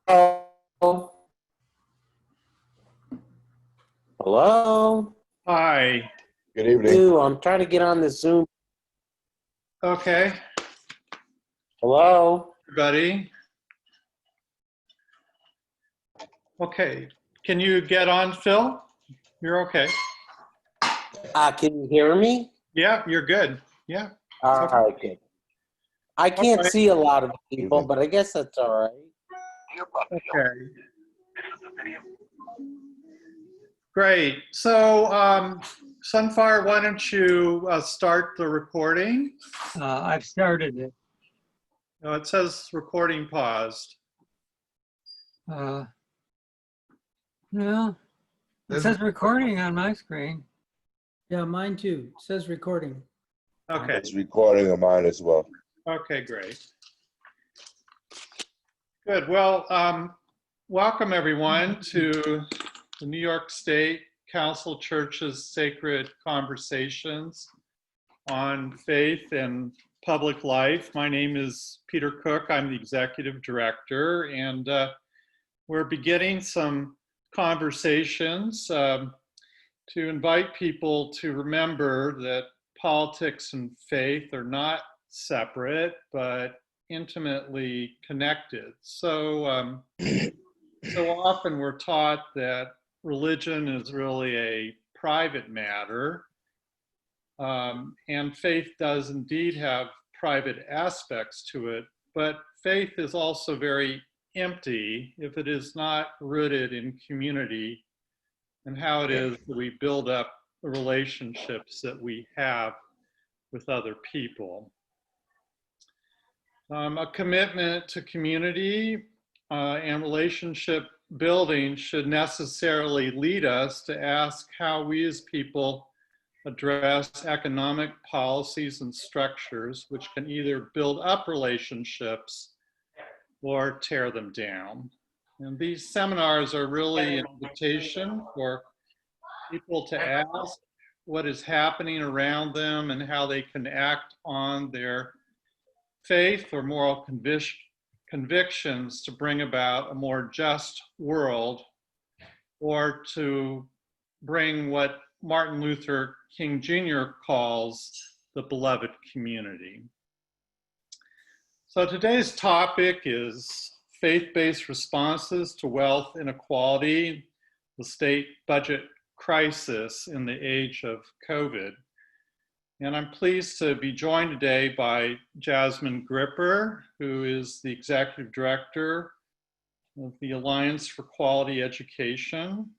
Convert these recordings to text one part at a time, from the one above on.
Hello? Hello? Hi. Good evening. Ew, I'm trying to get on the Zoom. Okay, Hello? everybody. Okay, can you get on, Phil? You're okay. Can you hear me? Yeah, you're good. Yeah. All right, good. I can't right. see a lot of people, Evening. but I guess that's all right. Okay. Great. So, Sunfire, why don't you start the recording? I've started it. It says recording paused. No, it says recording on my screen. Yeah, mine too. It says recording. Okay. It's recording of mine as well. Okay, great. Good. Well, welcome everyone to the New York State Council Church's Sacred Conversations on Faith and Public Life. My name is Peter Cook. I'm the Executive Director, and we're beginning some conversations to invite people to remember that politics and faith are not separate, but intimately connected. So often we're taught that religion is really a private matter, and faith does indeed have private aspects to it, but faith is also very empty if it is not rooted in community and how it is that we build up the relationships that we have with other people. A commitment to community and relationship building should necessarily lead us to ask how we as people address economic policies and structures which can either build up relationships or tear them down. And these seminars are really an invitation for people to ask what is happening around them and how they can act on their faith or moral convictions to bring about a more just world, or to bring what Martin Luther King Jr. calls the beloved community. So today's topic is faith-based responses to wealth inequality, the state budget crisis in the age of COVID. And I'm pleased to be joined today by Jasmine Gripper, who is the Executive Director of the Alliance for Quality Education,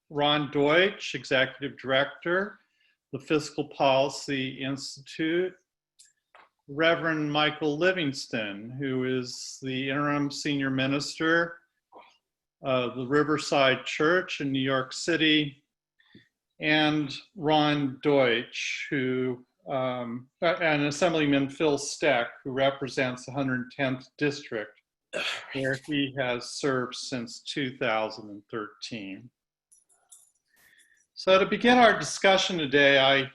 Ron Deutsch, Executive Director, the Fiscal Policy Institute, Reverend Michael Livingston, who is the Interim Senior Minister of the Riverside Church in New York City, and Ron Deutsch, who, and Assemblyman Phil STECK, who represents the 110th District, where he has served since 2013. So to begin our discussion today, I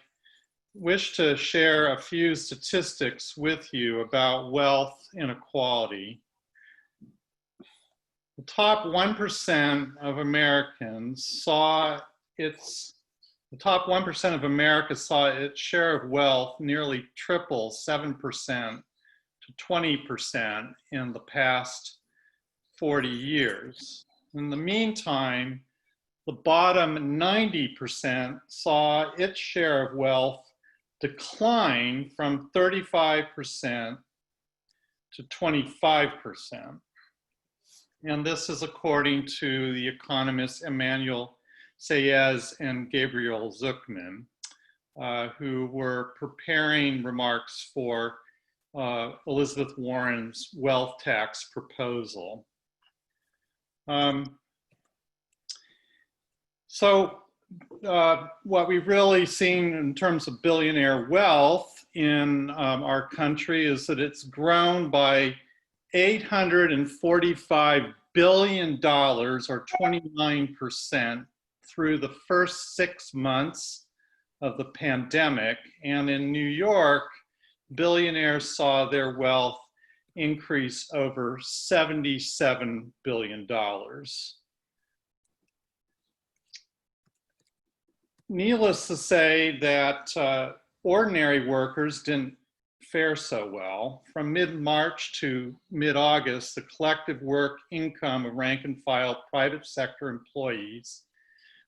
wish to share a few statistics with you about wealth inequality. The top 1% of Americans saw its share of wealth nearly triple, 7% to 20% in the past 40 years. In the meantime, the bottom 90% saw its share of wealth decline from 35% to 25%. And this is according to the economists Emmanuel Saez and Gabriel Zuckman, who were preparing remarks for Elizabeth Warren's wealth tax proposal. So what we've really seen in terms of billionaire wealth in our country is that it's grown by $845 billion, or 29%, through the first 6 months of the pandemic. And in New York, billionaires saw their wealth increase over $77 billion. Needless to say that ordinary workers didn't fare so well. From mid-March to mid-August, the collective work income of rank and file private sector employees,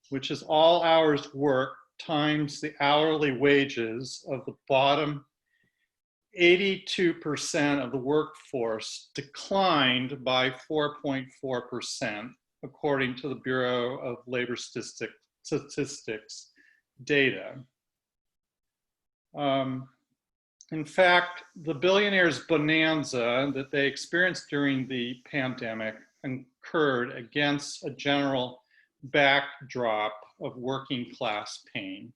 which is all hours worked times the hourly wages of the bottom 82% of the workforce, declined by 4.4%, according to the Bureau of Labor Statistics data. In fact, the billionaires' bonanza that they experienced during the pandemic occurred against a general backdrop of working class pain.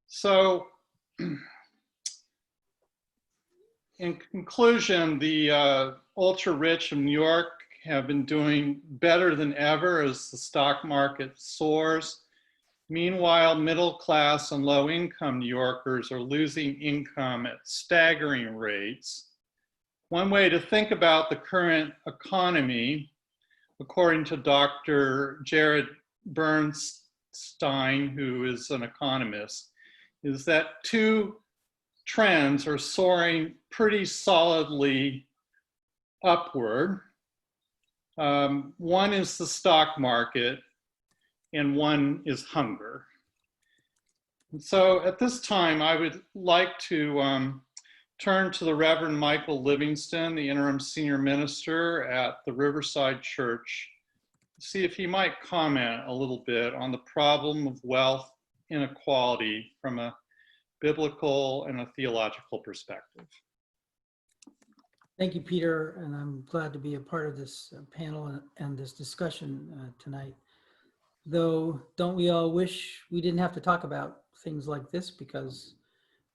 So, in conclusion, the ultra-rich of New York have been doing better than ever as the stock market soars. Meanwhile, middle-class and low-income New Yorkers are losing income at staggering rates. One way to think about the current economy, according to Dr. Jared Bernstein, who is an economist, is that two trends are soaring pretty solidly upward. One is the stock market, and one is hunger. And so at this time, I would like to turn to the Reverend Michael Livingston, the interim senior minister at the Riverside Church, to see if he might comment a little bit on the problem of wealth inequality from a biblical and a theological perspective. Thank you, Peter, and I'm glad to be a part of this panel and this discussion tonight. Though, don't we all wish we didn't have to talk about things like this, because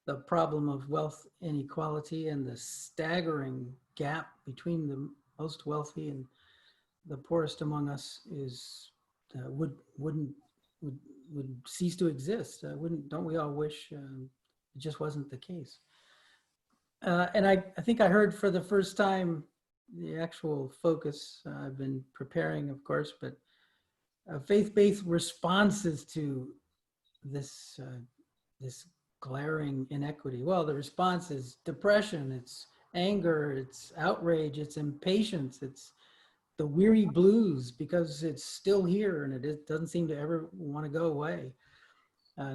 the problem of wealth inequality and the staggering gap between the most wealthy and the poorest among us is would cease to exist. Don't we all wish it just wasn't the case? And I think I heard for the first time the actual focus. I've been preparing, of course, but faith-based responses to this glaring inequity. Well, the response is depression, it's anger, it's outrage, it's impatience, it's the weary blues because it's still here and it doesn't seem to ever want to go away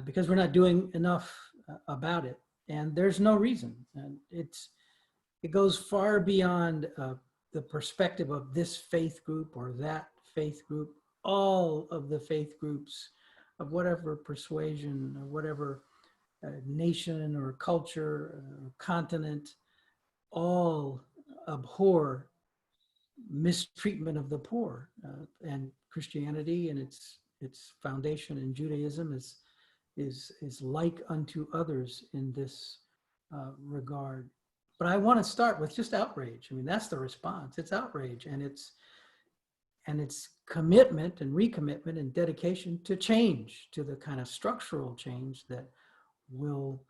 because we're not doing enough about it. And there's no reason. And it goes far beyond the perspective of this faith group or that faith group. All of the faith groups of whatever persuasion or whatever nation or culture or continent, all abhor mistreatment of the poor. And Christianity and its foundation in Judaism is like unto others in this regard. But I want to start with just outrage. I mean, that's the response. It's outrage, and it's commitment and recommitment and dedication to change, to the kind of structural change that will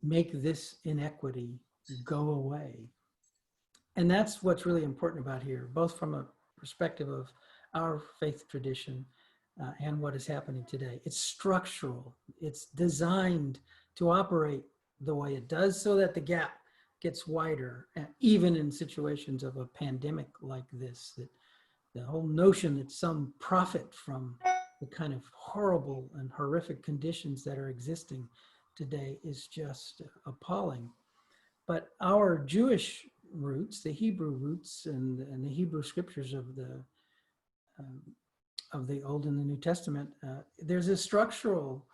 make this inequity go away. And that's what's really important about here, both from a perspective of our faith tradition and what is happening today. It's structural. It's designed to operate the way it does so that the gap gets wider, even in situations of a pandemic like this. That the whole notion that some profit from the kind of horrible and horrific conditions that are existing today is just appalling. But our Jewish roots, the Hebrew roots and the Hebrew scriptures of the Old and the New Testament, there's a structural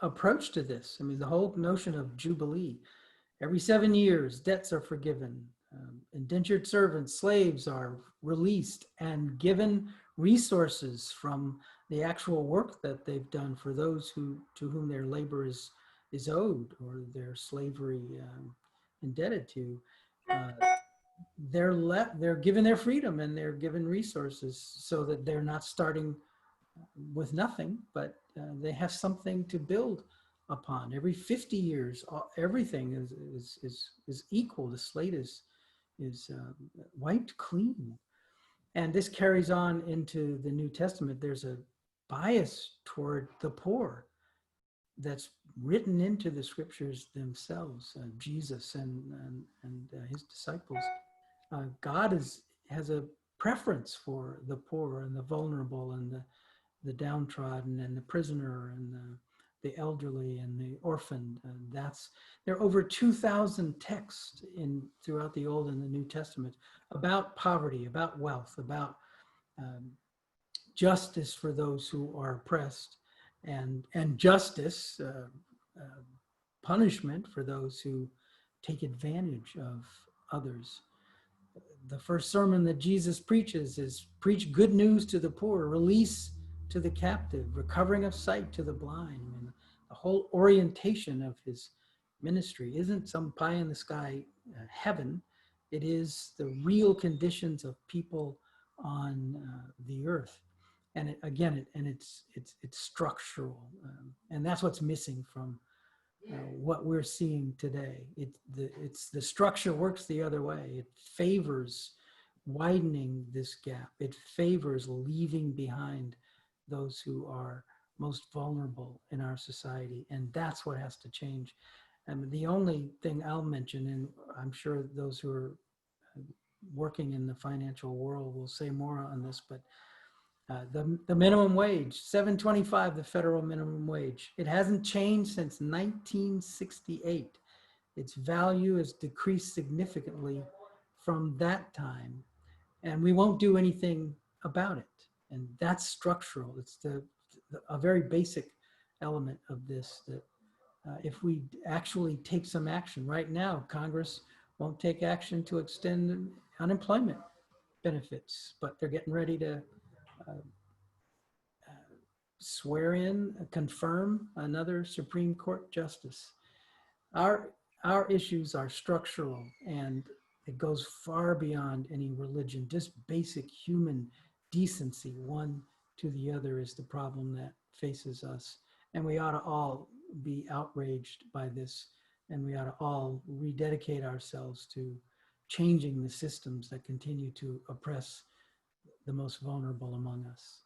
approach to this. I mean, the whole notion of Jubilee. Every 7 years, debts are forgiven. Indentured servants, slaves are released and given resources from the actual work that they've done for those to whom their labor is owed or their slavery indebted to. They're given their freedom and they're given resources so that they're not starting with nothing, but they have something to build upon. Every 50 years, everything is equal. The slate is wiped clean. And this carries on into the New Testament. There's a bias toward the poor that's written into the scriptures themselves. Jesus and his disciples. God has a preference for the poor and the vulnerable and the downtrodden and the prisoner and the elderly and the orphaned. And there are over 2,000 texts throughout the Old and the New Testament about poverty, about wealth, about justice for those who are oppressed, and justice, punishment for those who take advantage of others. The first sermon that Jesus preaches is preach good news to the poor, release to the captive, recovering of sight to the blind. I mean, the whole orientation of his ministry isn't some pie in the sky heaven. It is the real conditions of people on the earth. And it's structural. And that's what's missing from what we're seeing today. The structure works the other way. It favors widening this gap. It favors leaving behind those who are most vulnerable in our society. And that's what has to change. And the only thing I'll mention, and I'm sure those who are working in the financial world will say more on this, but the minimum wage, $7.25, the federal minimum wage. It hasn't changed since 1968. Its value has decreased significantly from that time, and we won't do anything about it. And that's structural. It's a very basic element of this, that if we actually take some action right now, Congress won't take action to extend unemployment benefits, but they're getting ready to swear in, confirm another Supreme Court justice. Our issues are structural, and it goes far beyond any religion. Just basic human decency, one to the other, is the problem that faces us. And we ought to all be outraged by this, and we ought to all rededicate ourselves to changing the systems that continue to oppress the most vulnerable among us.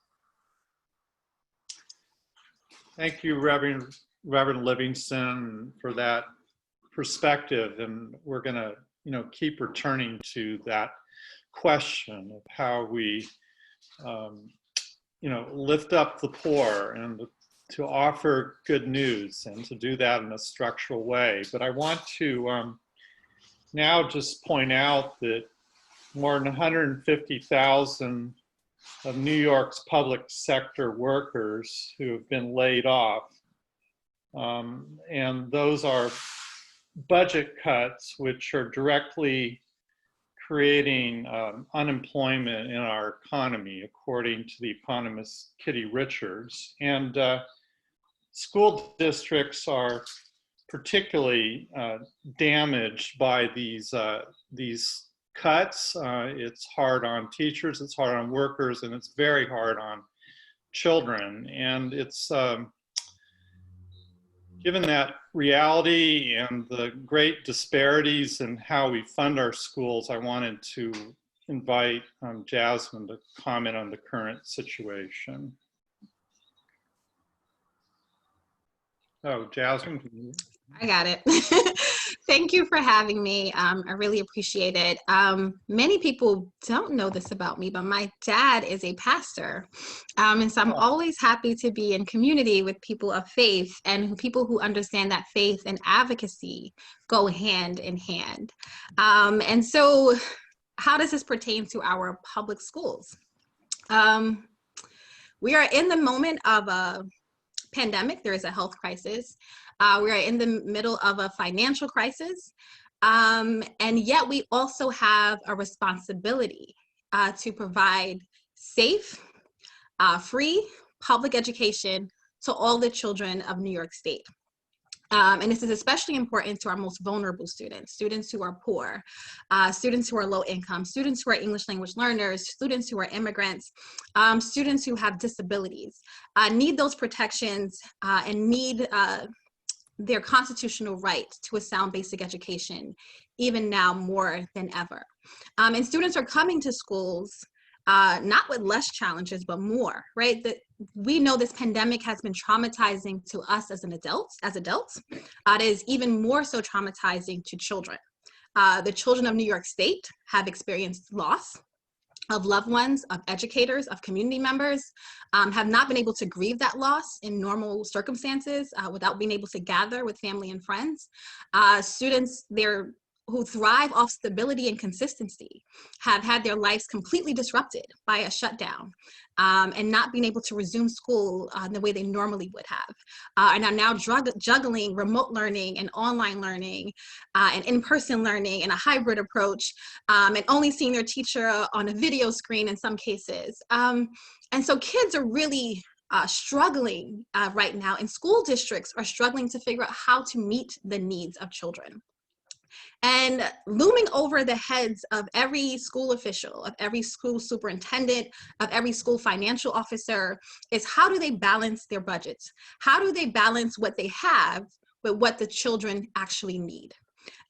Thank you, Reverend Livingston, for that perspective. And we're going to, keep returning to that question of how we, lift up the poor and to offer good news, and to do that in a structural way. But I want to now just point out that more than 150,000 of New York's public sector workers who have been laid off. And those are budget cuts, which are directly creating unemployment in our economy, according to the economist Kitty Richards. And school districts are particularly damaged by these cuts. It's hard on teachers, it's hard on workers, and it's very hard on children. And it's given that reality and the great disparities in how we fund our schools, I wanted to invite Jasmine to comment on the current situation. Oh, Jasmine. I got it. Thank you for having me. I really appreciate it. Many people don't know this about me, but my dad is a pastor. And so I'm always happy to be in community with people of faith and people who understand that faith and advocacy go hand in hand. And so how does this pertain to our public schools? We are in the moment of a pandemic. There is a health crisis. We are in the middle of a financial crisis. And yet we also have a responsibility to provide safe, free public education to all the children of New York State. And this is especially important to our most vulnerable students, students who are poor, students who are low income, students who are English language learners, students who are immigrants, students who have disabilities, need those protections and need their constitutional right to a sound basic education, even now more than ever. And students are coming to schools not with less challenges, but more, right? We know this pandemic has been traumatizing to us as adults. It is even more so traumatizing to children. The children of New York State have experienced loss of loved ones, of educators, of community members, have not been able to grieve that loss in normal circumstances without being able to gather with family and friends. Students who thrive off stability and consistency have had their lives completely disrupted by a shutdown and not being able to resume school the way they normally would have. And are now juggling remote learning and online learning and in-person learning and a hybrid approach and only seeing their teacher on a video screen in some cases. And so kids are really struggling right now, and school districts are struggling to figure out how to meet the needs of children. And looming over the heads of every school official, of every school superintendent, of every school financial officer is how do they balance their budgets? How do they balance what they have with what the children actually need?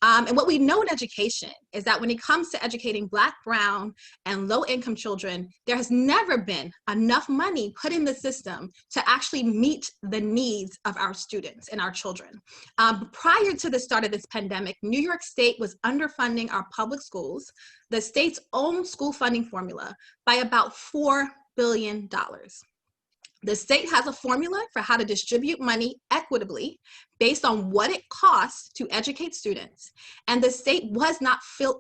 And what we know in education is that when it comes to educating Black, Brown, and low-income children, there has never been enough money put in the system to actually meet the needs of our students and our children. Prior to the start of this pandemic, New York State was underfunding our public schools, the state's own school funding formula, by about $4 billion. The state has a formula for how to distribute money equitably based on what it costs to educate students. And the state was not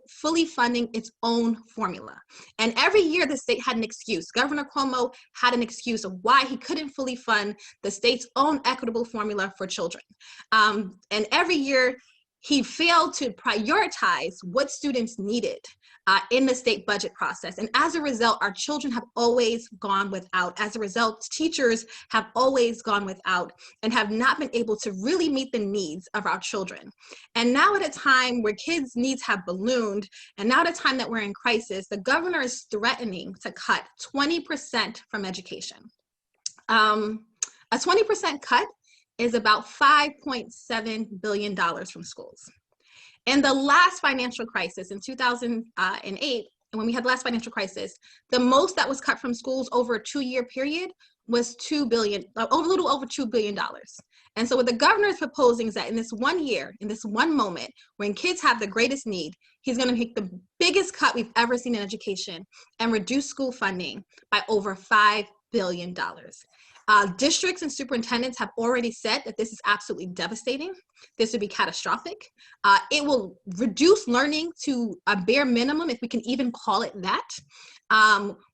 fully funding its own formula. And every year the state had an excuse. Governor Cuomo had an excuse of why he couldn't fully fund the state's own equitable formula for children. And every year he failed to prioritize what students needed in the state budget process. And as a result, our children have always gone without. As a result, teachers have always gone without and have not been able to really meet the needs of our children. And now at a time where kids' needs have ballooned, and now at a time that we're in crisis, the governor is threatening to cut 20% from education. A 20% cut is about $5.7 billion from schools. In the last financial crisis in 2008, and when we had the last financial crisis, the most that was cut from schools over a 2-year period was a little over $2 billion. And so what the governor is proposing is that in this 1 year, in this one moment, when kids have the greatest need, he's gonna make the biggest cut we've ever seen in education and reduce school funding by over $5 billion. Districts and superintendents have already said that this is absolutely devastating. This would be catastrophic. It will reduce learning to a bare minimum, if we can even call it that.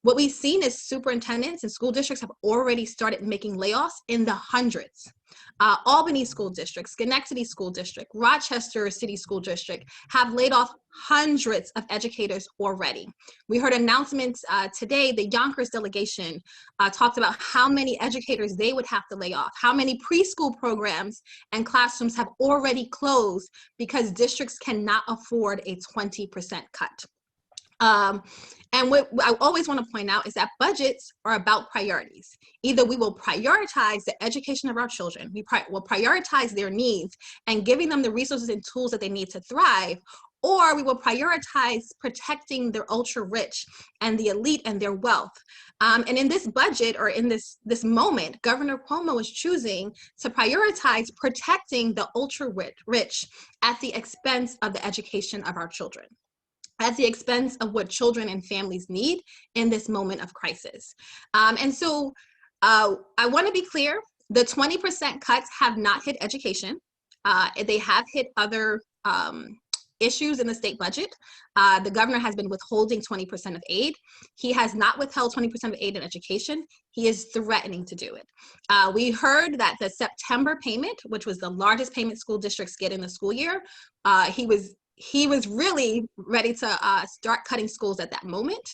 What we've seen is superintendents and school districts have already started making layoffs in the hundreds. Albany School District, Schenectady School District, Rochester City School District have laid off hundreds of educators already. We heard announcements today. The Yonkers delegation talked about how many educators they would have to lay off, how many preschool programs and classrooms have already closed because districts cannot afford a 20% cut. And what I always want to point out is that budgets are about priorities. Either we will prioritize the education of our children, we will prioritize their needs and giving them the resources and tools that they need to thrive, or we will prioritize protecting their ultra rich and the elite and their wealth. And in this budget, or in this moment, Governor Cuomo is choosing to prioritize protecting the ultra rich at the expense of the education of our children, at the expense of what children and families need in this moment of crisis. And so I want to be clear, the 20% cuts have not hit education. They have hit other issues in the state budget. The governor has been withholding 20% of aid. He has not withheld 20% of aid in education. He is threatening to do it. We heard that the September payment, which was the largest payment school districts get in the school year, he was really ready to start cutting schools at that moment.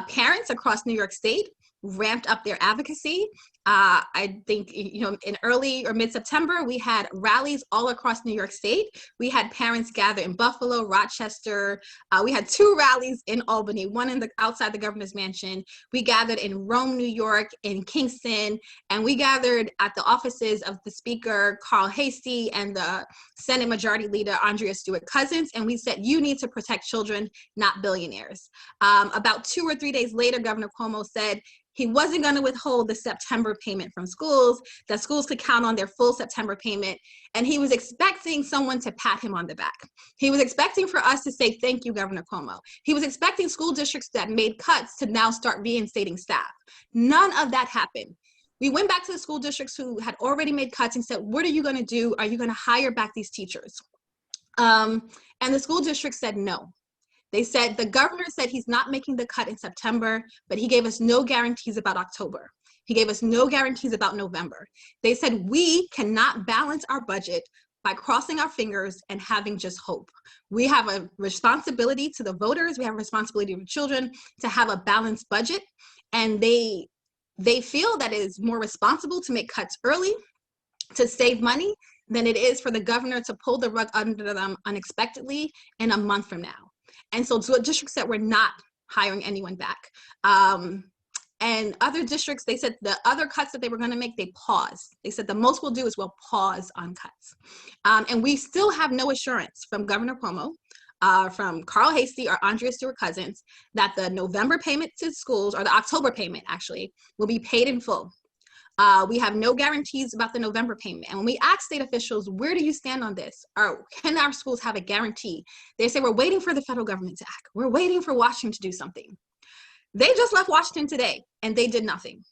Parents across New York State ramped up their advocacy. I think, in early or mid-September, we had rallies all across New York State. We had parents gather in Buffalo, Rochester. We had 2 rallies in Albany, one outside the governor's mansion. We gathered in Rome, New York, in Kingston, and we gathered at the offices of the Speaker, Carl Hastie, and the Senate Majority Leader, Andrea Stewart-Cousins, and we said, you need to protect children, not billionaires. About 2 or 3 days later, Governor Cuomo said he wasn't going to withhold the September payment from schools, that schools could count on their full September payment, and he was expecting someone to pat him on the back. He was expecting for us to say, thank you, Governor Cuomo. He was expecting school districts that made cuts to now start reinstating staff. None of that happened. We went back to the school districts who had already made cuts and said, what are you going to do? Are you going to hire back these teachers? And the school district said no. They said, the governor said he's not making the cut in September, but he gave us no guarantees about October. He gave us no guarantees about November. They said, we cannot balance our budget by crossing our fingers and having just hope. We have a responsibility to the voters. We have a responsibility to children to have a balanced budget. And they feel that it is more responsible to make cuts early to save money than it is for the governor to pull the rug under them unexpectedly in a month from now. And so districts that were not hiring anyone back. And other districts, they said the other cuts that they were going to make, they paused. They said the most we'll do is we'll pause on cuts. And we still have no assurance from Governor Cuomo, from Carl Hastie or Andrea Stewart-Cousins that the November payment to schools, or the October payment actually, will be paid in full. We have no guarantees about the November payment. And when we ask state officials, where do you stand on this? Or can our schools have a guarantee? They say, we're waiting for the federal government to act. We're waiting for Washington to do something. They just left Washington today and they did nothing.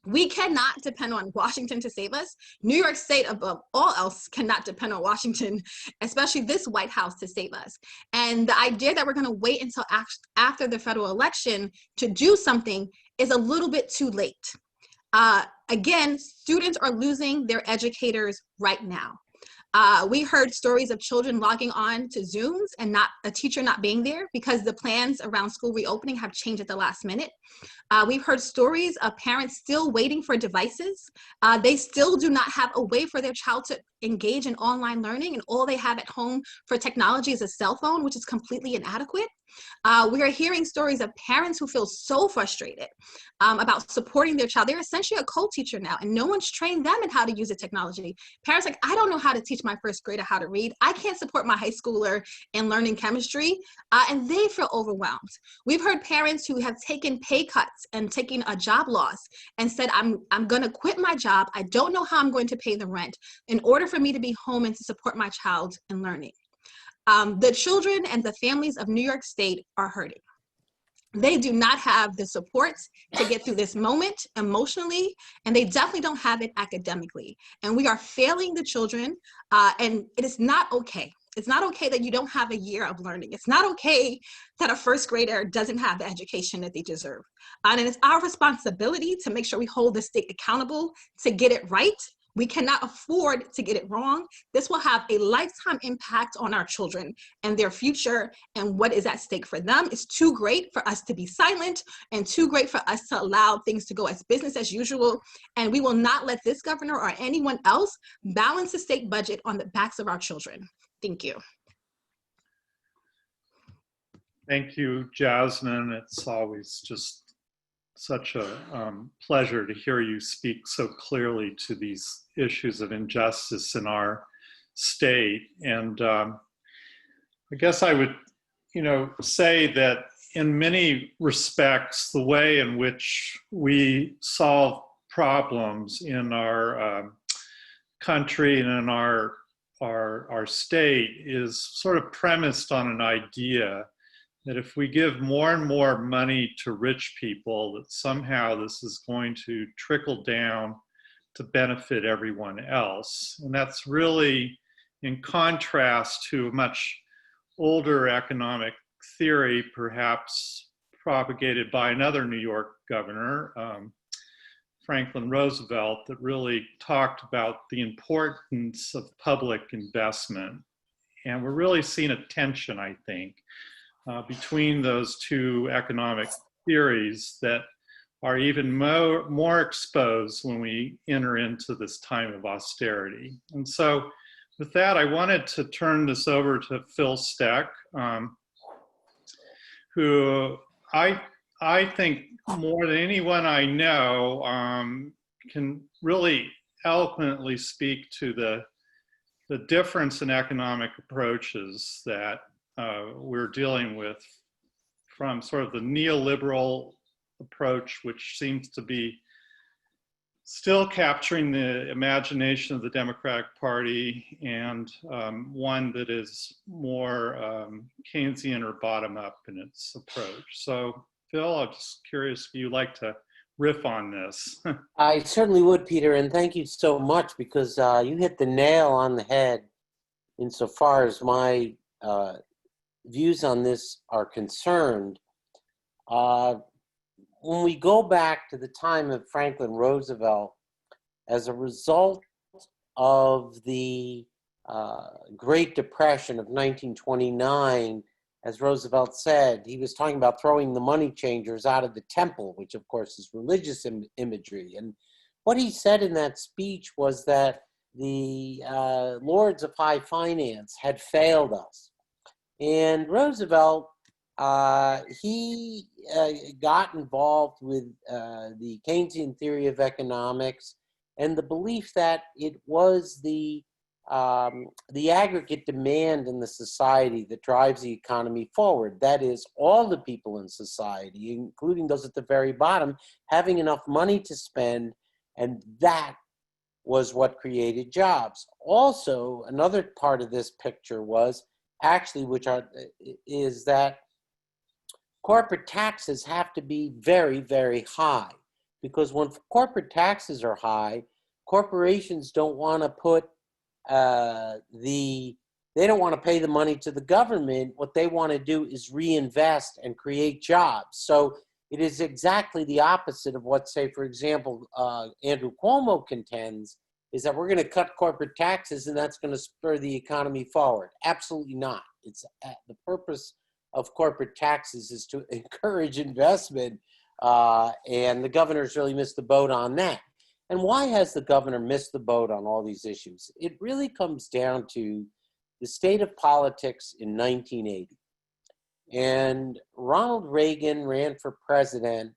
We cannot depend on Washington to save us. New York State, above all else, cannot depend on Washington, especially this White House, to save us. And the idea that we're going to wait until after the federal election to do something is a little bit too late. Again, students are losing their educators right now. We heard stories of children logging on to Zooms and a teacher not being there because the plans around school reopening have changed at the last minute. We've heard stories of parents still waiting for devices. They still do not have a way for their child to engage in online learning, and all they have at home for technology is a cell phone, which is completely inadequate. We are hearing stories of parents who feel so frustrated about supporting their child. They're essentially a co-teacher now, and no one's trained them in how to use the technology. Parents like, I don't know how to teach my first grader how to read. I can't support my high schooler in learning chemistry, and they feel overwhelmed. We've heard parents who have taken pay cuts and taken a job loss and said, I'm going to quit my job. I don't know how I'm going to pay the rent in order for me to be home and to support my child in learning. The children and the families of New York State are hurting. They do not have the supports to get through this moment emotionally, and they definitely don't have it academically. And we are failing the children, and it is not okay. It's not okay that you don't have a year of learning. It's not okay that a first grader doesn't have the education that they deserve. And it's our responsibility to make sure we hold the state accountable to get it right. We cannot afford to get it wrong. This will have a lifetime impact on our children and their future, and what is at stake for them is too great for us to be silent and too great for us to allow things to go as business as usual. And we will not let this governor or anyone else balance the state budget on the backs of our children. Thank you. Thank you, Jasmine. It's always just such a pleasure to hear you speak so clearly to these issues of injustice in our state. And I guess I would, say that in many respects, the way in which we solve problems in our country and in our state is sort of premised on an idea that if we give more and more money to rich people, that somehow this is going to trickle down to benefit everyone else. And that's really in contrast to a much older economic theory, perhaps propagated by another New York governor, Franklin Roosevelt, that really talked about the importance of public investment. And we're really seeing a tension, I think, between those two economic theories, that are even more exposed when we enter into this time of austerity. And so with that, I wanted to turn this over to Phil Steck, who I think more than anyone I know can really eloquently speak to the difference in economic approaches that we're dealing with, from sort of the neoliberal approach, which seems to be still capturing the imagination of the Democratic Party, and one that is more Keynesian or bottom-up in its approach. So, Phil, I'm just curious if you'd like to riff on this. I certainly would, Peter, and thank you so much, because you hit the nail on the head insofar as my views on this are concerned. When we go back to the time of Franklin Roosevelt, as a result of the Great Depression of 1929, as Roosevelt said, he was talking about throwing the money changers out of the temple, which of course is religious imagery. And what he said in that speech was that the lords of high finance had failed us. And Roosevelt, he got involved with the Keynesian theory of economics and the belief that it was the aggregate demand in the society that drives the economy forward. That is, all the people in society, including those at the very bottom, having enough money to spend, and that was what created jobs. Also, another part of this picture was actually, is that corporate taxes have to be very, very high, because when corporate taxes are high, corporations don't want to put they don't want to pay the money to the government. What they want to do is reinvest and create jobs. So it is exactly the opposite of what, say, for example, Andrew Cuomo contends, is that we're going to cut corporate taxes and that's going to spur the economy forward. Absolutely not. It's the purpose of corporate taxes is to encourage investment, and the governor's really missed the boat on that. And why has the governor missed the boat on all these issues? It really comes down to the state of politics in 1980. And Ronald Reagan ran for president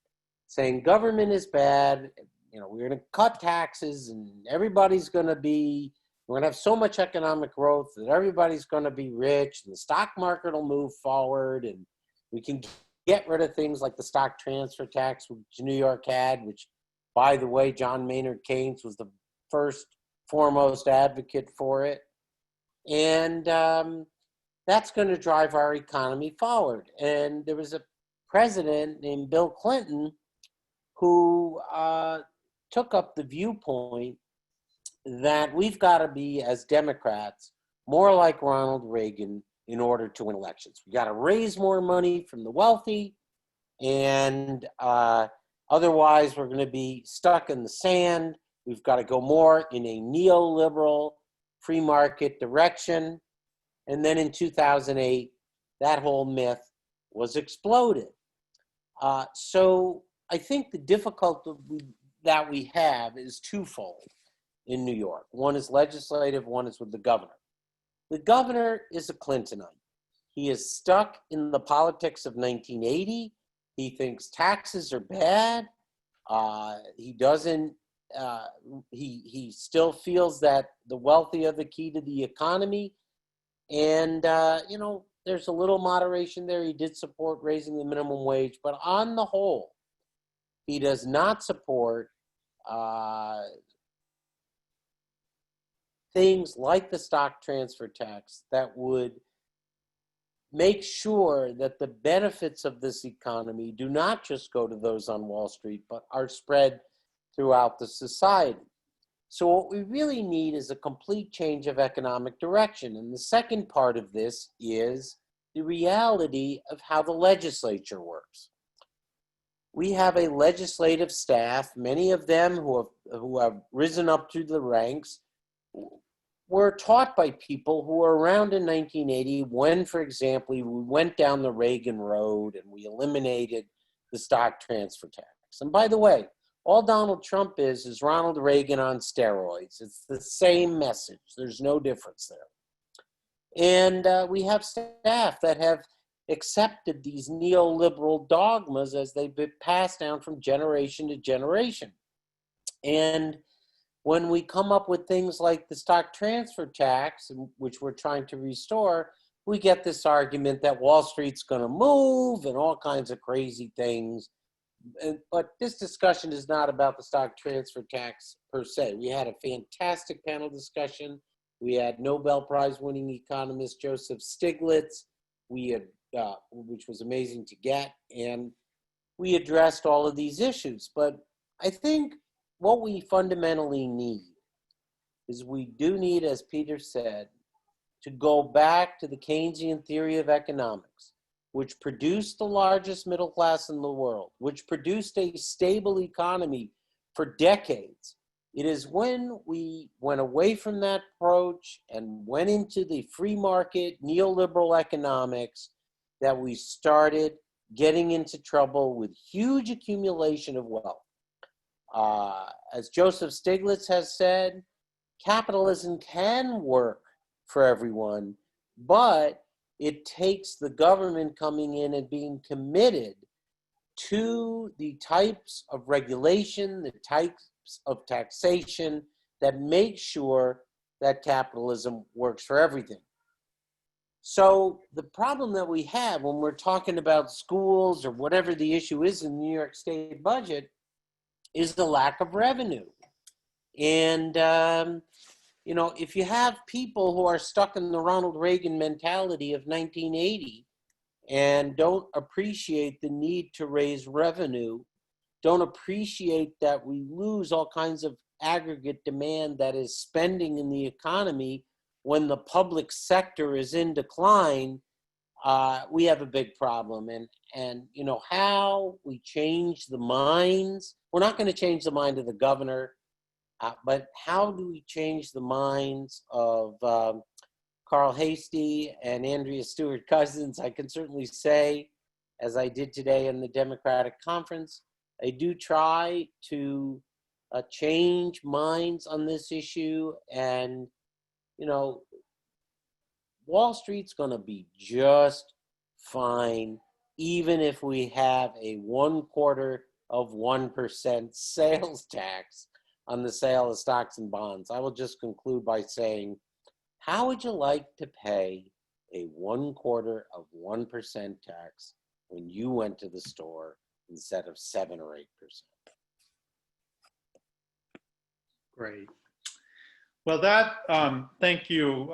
saying government is bad, we're going to cut taxes and we're going to have so much economic growth that everybody's going to be rich and the stock market will move forward and we can get rid of things like the stock transfer tax, which New York had, which, by the way, John Maynard Keynes was the foremost advocate for it. And that's going to drive our economy forward. And there was a president named Bill Clinton who took up the viewpoint that we've got to be, as Democrats, more like Ronald Reagan in order to win elections. We got to raise more money from the wealthy, and otherwise we're going to be stuck in the sand. We've got to go more in a neoliberal free market direction. And then in 2008, that whole myth was exploded. So I think the difficulty that we have is twofold in New York. One is legislative, one is with the governor. The governor is a Clintonite. He is stuck in the politics of 1980. He thinks taxes are bad. He still feels that the wealthy are the key to the economy. And, there's a little moderation there. He did support raising the minimum wage, but on the whole, he does not support things like the stock transfer tax that would make sure that the benefits of this economy do not just go to those on Wall Street, but are spread throughout the society. So what we really need is a complete change of economic direction. And the second part of this is the reality of how the legislature works. We have a legislative staff, many of them who have risen up through the ranks, were taught by people who were around in 1980 when, for example, we went down the Reagan road and we eliminated the stock transfer tax. tax. And by the way, all Donald Trump is Ronald Reagan on steroids. It's the same message. There's no difference there. And we have staff that have accepted these neoliberal dogmas as they've been passed down from generation to generation. And when we come up with things like the stock transfer tax, which we're trying to restore, we get this argument that Wall Street's going to move and all kinds of crazy things. But this discussion is not about the stock transfer tax per se. We had a fantastic panel discussion. We had Nobel Prize winning economist Joseph Stiglitz, which was amazing to get, and we addressed all of these issues. But I think what we fundamentally need is we do need, as Peter said, to go back to the Keynesian theory of economics, which produced the largest middle class in the world, which produced a stable economy for decades. It is when we went away from that approach and went into the free market neoliberal economics that we started getting into trouble with huge accumulation of wealth. As Joseph Stiglitz has said, capitalism can work for everyone, but it takes the government coming in and being committed to the types of regulation, the types of taxation that make sure that capitalism works for everything. So the problem that we have when we're talking about schools or whatever the issue is in the New York State budget is the lack of revenue. And, you know, if you have people who are stuck in the Ronald Reagan mentality of 1980 and don't appreciate the need to raise revenue, don't appreciate that we lose all kinds of aggregate demand that is spending in the economy when the public sector is in decline, we have a big problem. And you know, how we change the minds, we're not going to change the mind of the governor, but how do we change the minds of Carl Hastie and Andrea Stewart-Cousins? I can certainly say, as I did today in the Democratic conference, I do try to change minds on this issue. And, you know, Wall Street's going to be just fine, even if we have a 0.25% sales tax on the sale of stocks and bonds. I will just conclude by saying, how would you like to pay a 0.25% tax when you went to the store instead of 7 or 8%? Great. Well, that, thank you,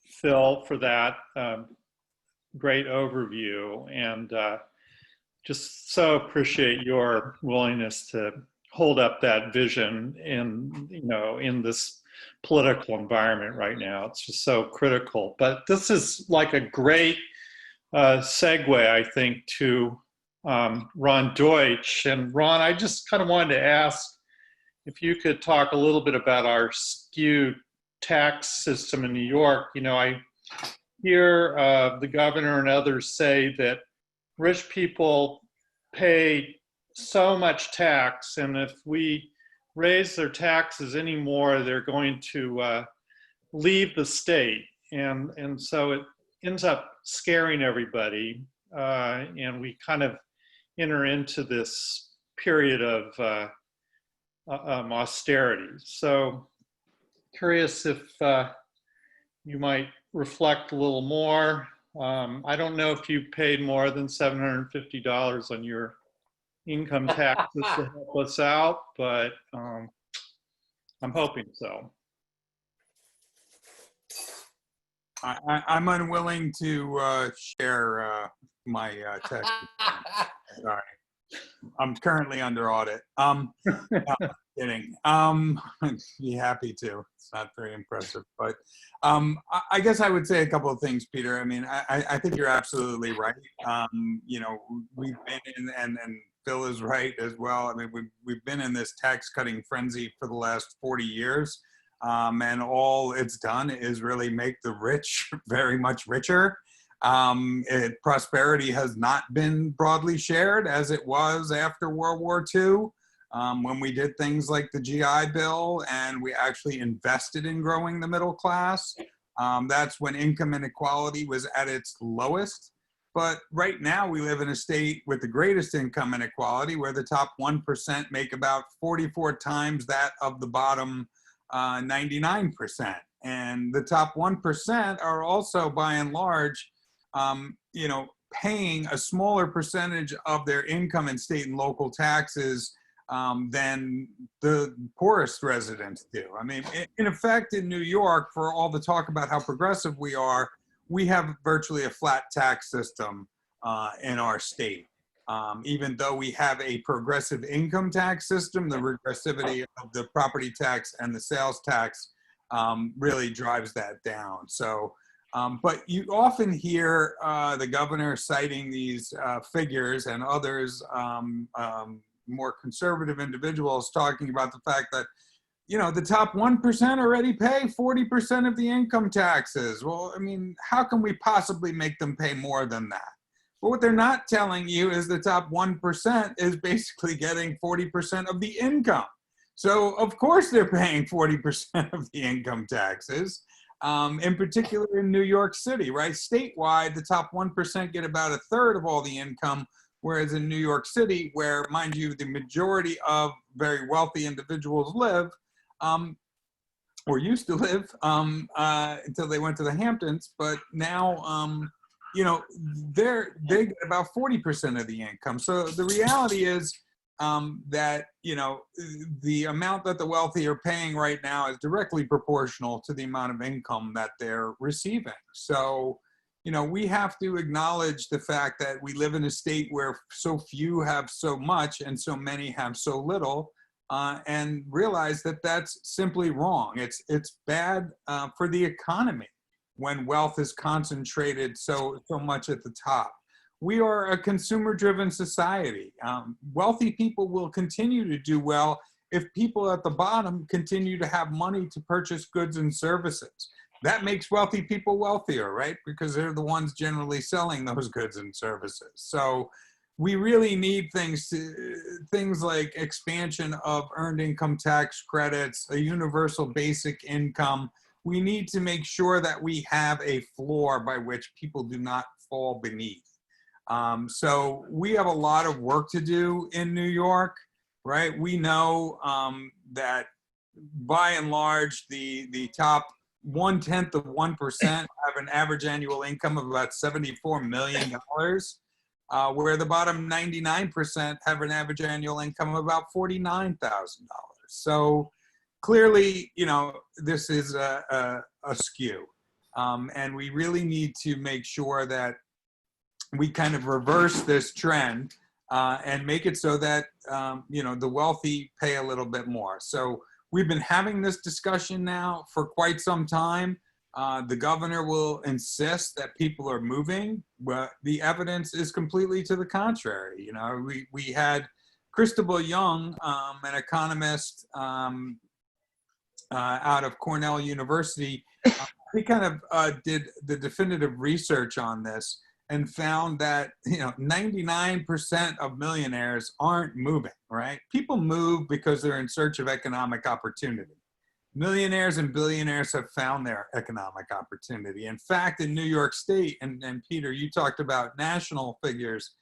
Phil, for that great overview, and just so appreciate your willingness to hold up that vision in, you know, in this political environment right now. It's just so critical. But this is like a great segue, I think, to Ron Deutsch. And Ron, I just kind of wanted to ask if you could talk a little bit about our skewed tax system in New York. You know, I hear the governor and others say that rich people pay so much tax, and if we raise their taxes anymore, they're going to leave the state. And so it ends up scaring everybody, and we kind of enter into this period of austerity. So curious if you might reflect a little more. I don't know if you paid more than $750 on your income taxes to help us out, but I'm hoping so. I'm unwilling to share my tax. Sorry, I'm currently under audit. No, kidding. Be happy to. It's not very impressive, but I guess I would say a couple of things, Peter. I mean, I think you're absolutely right. You know, we've been in, and Phil is right as well. I mean, we've been in this tax cutting frenzy for the last 40 years. And all it's done is really make the rich very much richer. Prosperity has not been broadly shared as it was after World War II, when we did things like the GI Bill and we actually invested in growing the middle class. That's when income inequality was at its lowest. But right now we live in a state with the greatest income inequality, where the top 1% make about 44 times that of the bottom 99%. And the top 1% are also, by and large, paying a smaller percentage of their income in state and local taxes than the poorest residents do. I mean, in effect, in New York, for all the talk about how progressive we are, we have virtually a flat tax system in our state. Even though we have a progressive income tax system, the regressivity of the property tax and the sales tax really drives that down. So, but you often hear the governor citing these figures, and others, more conservative individuals, talking about the fact that, the top 1% already pay 40% of the income taxes. Well, I mean, how can we possibly make them pay more than that? But what they're not telling you is the top 1% is basically getting 40% of the income. So of course they're paying 40% of the income taxes, in particular in New York City, right? Statewide, the top 1% get about a third of all the income, whereas in New York City, where, mind you, the majority of very wealthy individuals live, or used to live until they went to the Hamptons, but now, they get about 40% of the income. So the reality is that, the amount that the wealthy are paying right now is directly proportional to the amount of income that they're receiving. So, we have to acknowledge the fact that we live in a state where so few have so much and so many have so little. And realize that that's simply wrong. It's bad for the economy when wealth is concentrated so much at the top. We are a consumer-driven society. Wealthy people will continue to do well if people at the bottom continue to have money to purchase goods and services. That makes wealthy people wealthier, right? Because they're the ones generally selling those goods and services. So we really need things like expansion of earned income tax credits, a universal basic income. We need to make sure that we have a floor by which people do not fall beneath. So we have a lot of work to do in New York, right? We know that by and large, the top 1/10 of 1% have an average annual income of about $74 million. Where the bottom 99% have an average annual income of about $49,000. So clearly, this is a skew. And we really need to make sure that we kind of reverse this trend and make it so that, the wealthy pay a little bit more. So we've been having this discussion now for quite some time. The governor will insist that people are moving, but the evidence is completely to the contrary. We had Christabel Young, an economist out of Cornell University. He kind of did the definitive research on this and found that 99% of millionaires aren't moving, right? People move because they're in search of economic opportunity. Millionaires and billionaires have found their economic opportunity. In fact, in New York State, and Peter, you talked about national figures,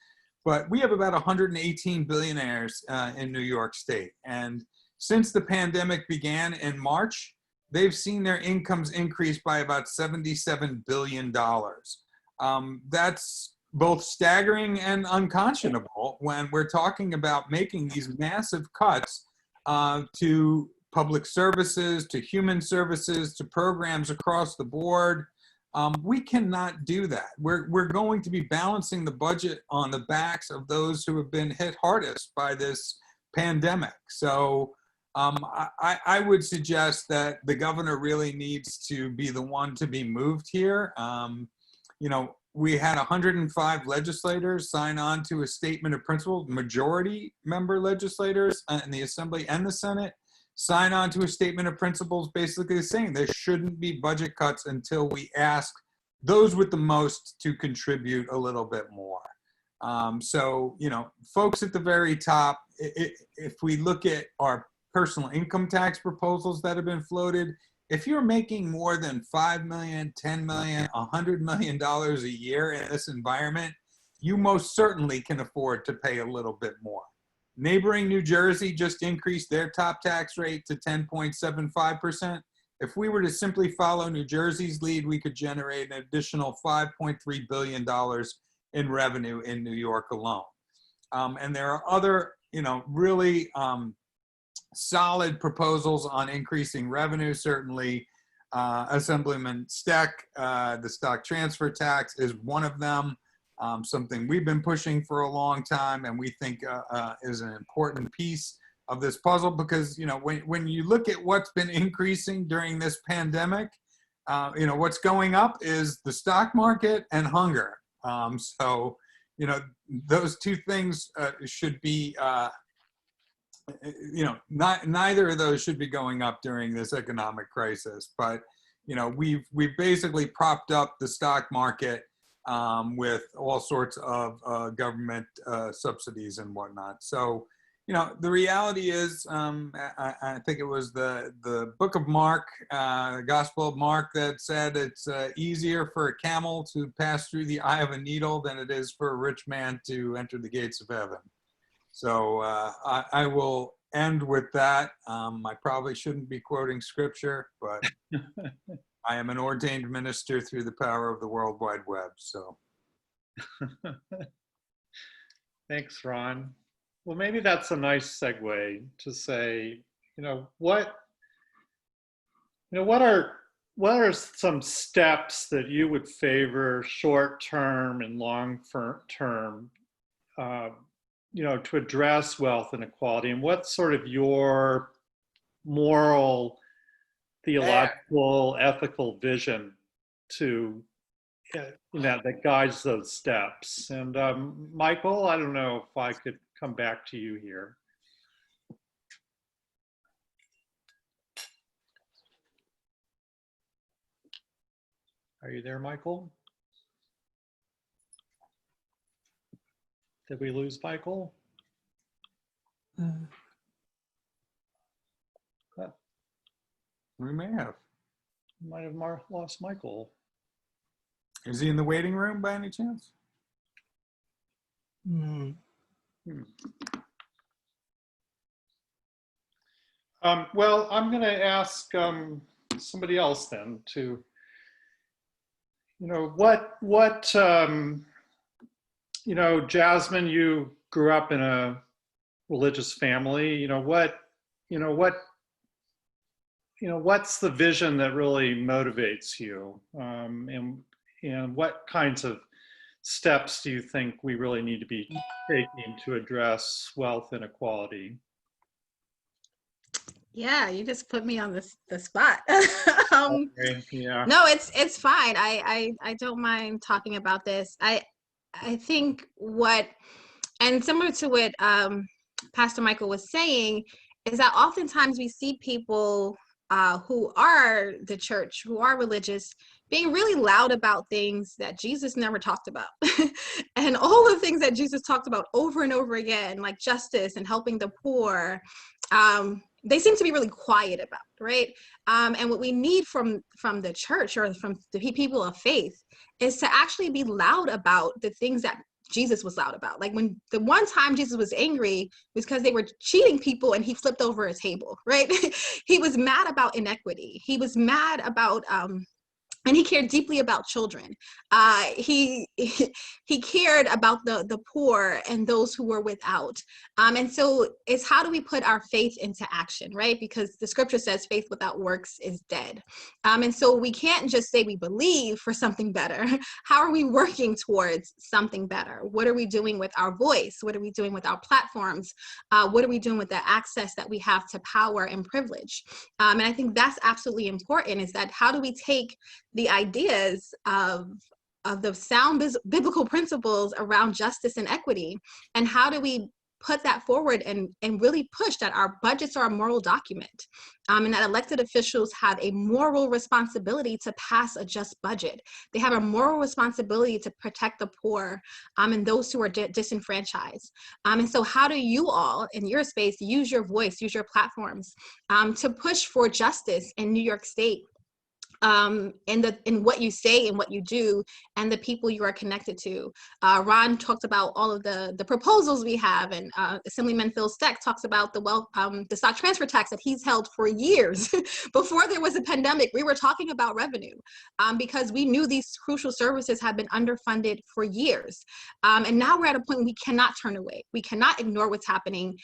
but we have about 118 billionaires in New York State. And since the pandemic began in March, they've seen their incomes increase by about $77 billion. That's both staggering and unconscionable when we're talking about making these massive cuts to public services, to human services, to programs across the board. We cannot do that. We're going to be balancing the budget on the backs of those who have been hit hardest by this pandemic. So I would suggest that the governor really needs to be the one to be moved here. We had 105 legislators sign on to a statement of principle, majority member legislators in the Assembly and the Senate sign on to a statement of principles basically saying there shouldn't be budget cuts until we ask those with the most to contribute a little bit more. So, folks at the very top, if we look at our personal income tax proposals that have been floated, if you're making more than $5 million, $10 million, $100 million a year in this environment, you most certainly can afford to pay a little bit more. Neighboring New Jersey just increased their top tax rate to 10.75%. If we were to simply follow New Jersey's lead, we could generate an additional $5.3 billion in revenue in New York alone. And there are other, really solid proposals on increasing revenue. Certainly, Assemblyman STECK, the stock transfer tax is one of them. Something we've been pushing for a long time, and we think is an important piece of this puzzle, because when you look at what's been increasing during this pandemic, what's going up is the stock market and hunger. So those two things should be neither of those should be going up during this economic crisis. But we've basically propped up the stock market with all sorts of government subsidies and whatnot. So, the reality is, I think it was the book of Mark, the Gospel of Mark, that said it's easier for a camel to pass through the eye of a needle than it is for a rich man to enter the gates of heaven. So I will end with that. I probably shouldn't be quoting scripture, but I am an ordained minister through the power of the World Wide Web. So, Thanks, Ron. Well, maybe that's a nice segue to say, what are some steps that you would favor short-term and long-term, to address wealth inequality, and what's sort of your moral, theological, ethical vision to that guides those steps? And Michael, I don't know if I could come back to you here. Are you there, Michael? Did we lose Michael? we may have. Might have lost Michael. Is he in the waiting room by any chance? Well, I'm going to ask somebody else then to, Jasmine, you grew up in a religious family. What's the vision that really motivates you, and what kinds of steps do you think we really need to be taking to address wealth inequality? Yeah, you just put me on the spot. Okay, yeah. No, it's fine. I don't mind talking about this. I think and similar to what Pastor Michael was saying, is that oftentimes we see people who are the church, who are religious, being really loud about things that Jesus never talked about. And all the things that Jesus talked about over and over again, like justice and helping the poor, they seem to be really quiet about, right? And what we need from the church, or from the people of faith, is to actually be loud about the things that Jesus was loud about. Like, when the one time Jesus was angry was because they were cheating people and he flipped over a table, right? He was mad about inequity. He was mad about, and he cared deeply about children. He cared about the poor and those who were without. And so it's, how do we put our faith into action, right? Because the scripture says faith without works is dead. And so we can't just say we believe for something better. How are we working towards something better? What are we doing with our voice? What are we doing with our platforms? What are we doing with the access that we have to power and privilege? And I think that's absolutely important, is that how do we take the ideas of the sound biblical principles around justice and equity, and how do we put that forward and really push that our budgets are a moral document, and that elected officials have a moral responsibility to pass a just budget. They have a moral responsibility to protect the poor and those who are disenfranchised. And so how do you all in your space use your voice, use your platforms to push for justice in New York State? In what you say and what you do and the people you are connected to. Ron talked about all of the proposals we have, and Assemblyman Phil STECK talks about the stock transfer tax that he's held for years. Before there was a pandemic, we were talking about revenue because we knew these crucial services have been underfunded for years. And now we're at a point we cannot turn away. We cannot ignore what's happening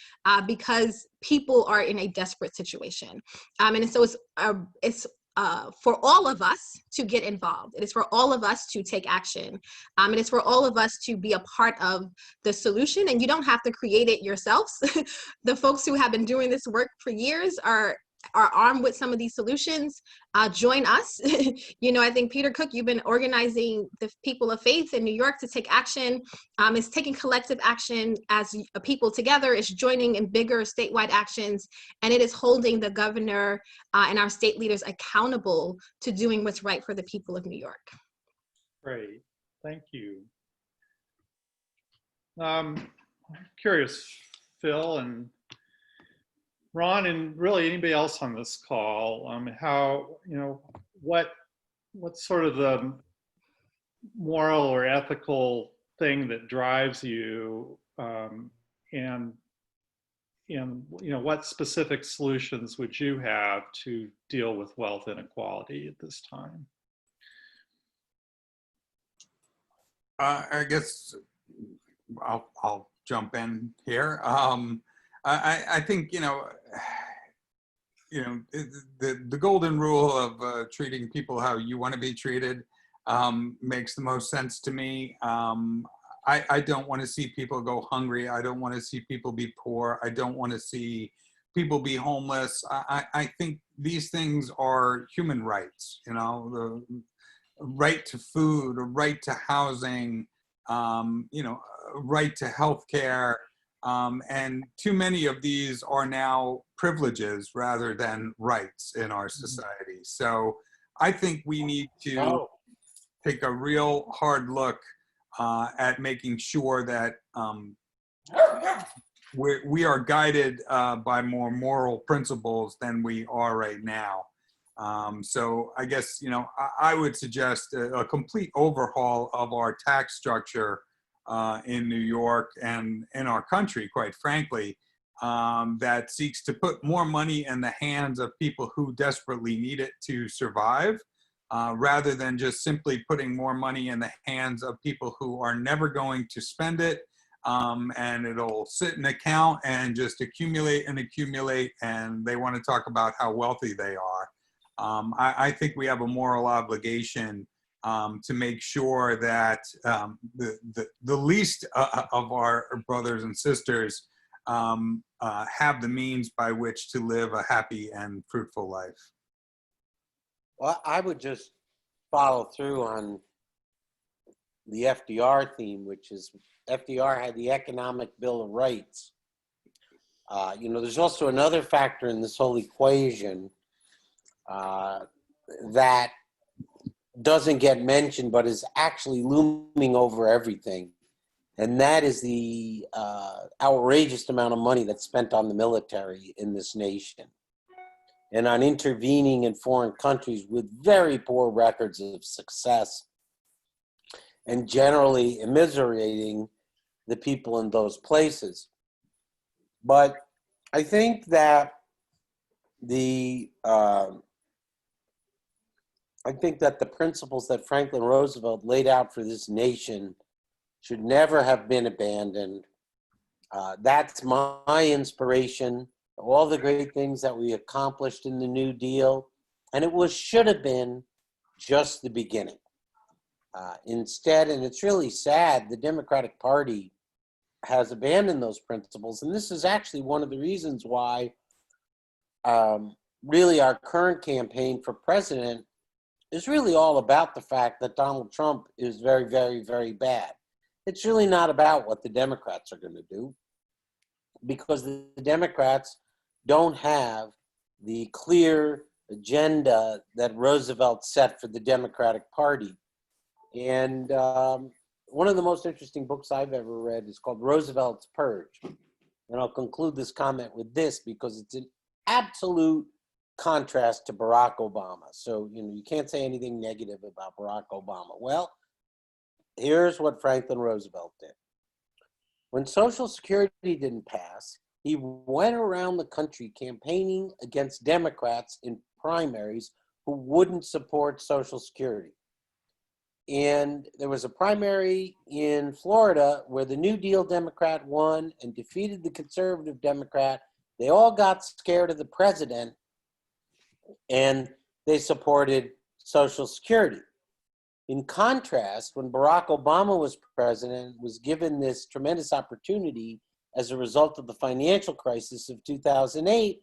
because people are in a desperate situation. And so it's for all of us to get involved. It is for all of us to take action. It is for all of us to be a part of the solution, and you don't have to create it yourselves. The folks who have been doing this work for years are armed with some of these solutions. Join us. I think Peter Cook, you've been organizing the people of faith in New York to take action. It's taking collective action as a people together. It's joining in bigger statewide actions, and it is holding the governor and our state leaders accountable to doing what's right for the people of New York. Great, thank you. Curious, Phil and Ron, and really anybody else on this call, how, what's sort of the moral or ethical thing that drives you, and what specific solutions would you have to deal with wealth inequality at this time? I guess I'll jump in here. I think the golden rule of treating people how you want to be treated makes the most sense to me. I don't want to see people go hungry. I don't want to see people be poor. I don't want to see people be homeless. I think these things are human rights. The right to food, a right to housing, right to health care. And too many of these are now privileges rather than rights in our society. So I think we need to take a real hard look at making sure that we are guided by more moral principles than we are right now. So I guess, I would suggest a complete overhaul of our tax structure in New York and in our country, quite frankly, that seeks to put more money in the hands of people who desperately need it to survive, rather than just simply putting more money in the hands of people who are never going to spend it, and it'll sit in an account and just accumulate and accumulate, and they want to talk about how wealthy they are. I think we have a moral obligation to make sure that the least of our brothers and sisters have the means by which to live a happy and fruitful life. Well, I would just follow through on the FDR theme, which is FDR had the Economic Bill of Rights. There's also another factor in this whole equation that doesn't get mentioned, but is actually looming over everything. And that is the outrageous amount of money that's spent on the military in this nation and on intervening in foreign countries with very poor records of success and generally immiserating the people in those places. But I think that the principles that Franklin Roosevelt laid out for this nation should never have been abandoned. That's my inspiration, all the great things that we accomplished in the New Deal, and it should have been just the beginning. Instead, and it's really sad, the Democratic Party has abandoned those principles, and this is actually one of the reasons why really our current campaign for president is really all about the fact that Donald Trump is very, very, very bad. It's really not about what the Democrats are going to do. because the Democrats don't have the clear agenda that Roosevelt set for the Democratic Party. And one of the most interesting books I've ever read is called Roosevelt's Purge. And I'll conclude this comment with this because it's an absolute contrast to Barack Obama. So, you can't say anything negative about Barack Obama. Well, here's what Franklin Roosevelt did. When Social Security didn't pass, he went around the country campaigning against Democrats in primaries who wouldn't support Social Security. And there was a primary in Florida where the New Deal Democrat won and defeated the conservative Democrat. They all got scared of the president and they supported Social Security. In contrast, when Barack Obama was president, was given this tremendous opportunity as a result of the financial crisis of 2008,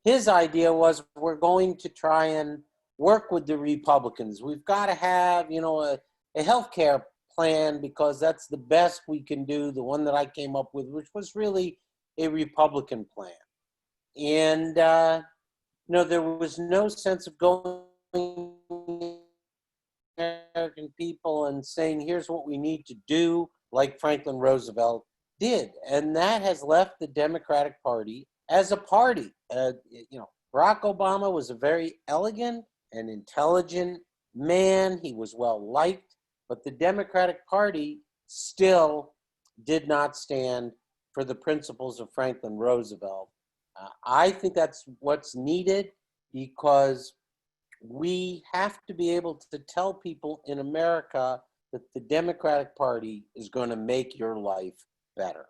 his idea was, we're going to try and work with the Republicans. We've got to have, a healthcare plan because that's the best we can do, the one that I came up with, which was really a Republican plan. And, there was no sense of going American people and saying, here's what we need to do, like Franklin Roosevelt did. And that has left the Democratic Party as a party. Barack Obama was a very elegant and intelligent man. He was well liked, but the Democratic Party still did not stand for the principles of Franklin Roosevelt. I think that's what's needed, because we have to be able to tell people in America that the Democratic Party is going to make your life better.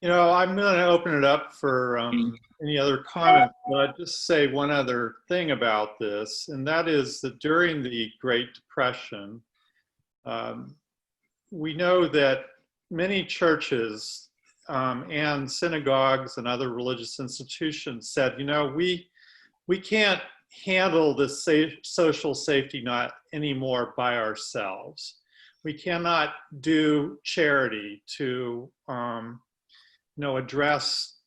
I'm going to open it up for any other comments, but I'd just say one other thing about this, and that is that during the Great Depression, we know that many churches and synagogues and other religious institutions said, we can't handle this social safety net anymore by ourselves. We cannot do charity to address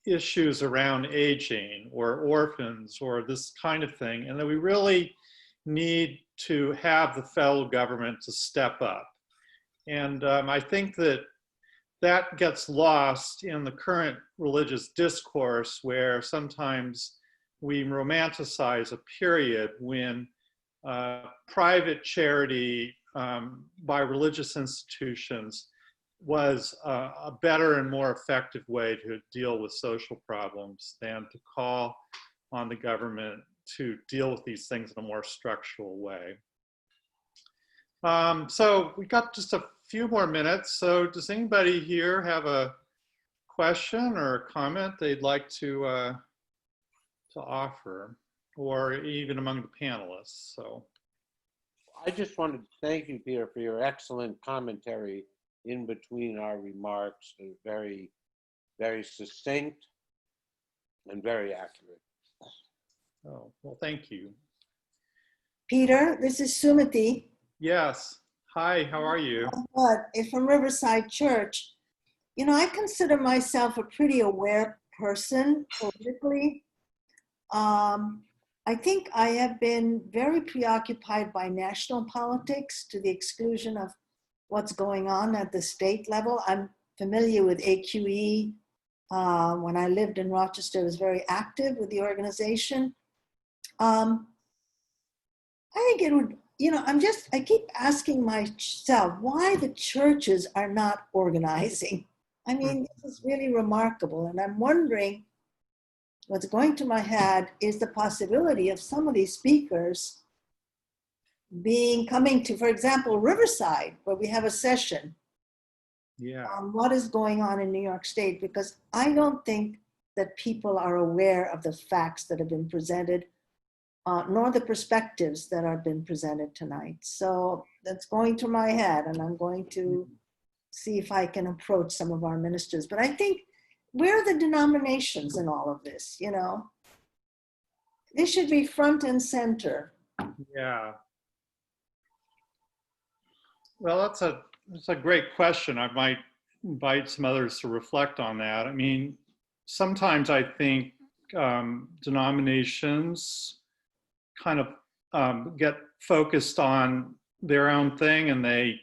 issues around aging or orphans or this kind of thing, and that we really need to have the federal government to step up. And I think that gets lost in the current religious discourse, where sometimes we romanticize a period when private charity by religious institutions was a better and more effective way to deal with social problems than to call on the government to deal with these things in a more structural way. So we got just a few more minutes. So does anybody here have a question or a comment they'd like to offer, or even among the panelists? So I just wanted to thank you, Peter, for your excellent commentary in between our remarks. They're very, very succinct and very accurate. Oh, well, thank you. Peter, this is Sumati. Yes. Hi, how are you? From Riverside Church. I consider myself a pretty aware person politically. I think I have been very preoccupied by national politics to the exclusion of what's going on at the state level. I'm familiar with AQE. When I lived in Rochester, I was very active with the organization. I think it would, I keep asking myself why the churches are not organizing. I mean, this is really remarkable. And I'm wondering, what's going to my head is the possibility of some of these speakers coming to, for example, Riverside, where we have a session on what is going on in New York State, because I don't think that people are aware of the facts that have been presented, nor the perspectives that have been presented tonight. So that's going to my head, and I'm going to see if I can approach some of our ministers. But I think, where are the denominations in all of this, They should be front and center. Yeah. Well, that's a great question. I might invite some others to reflect on that. I mean, sometimes I think denominations kind of get focused on their own thing, and they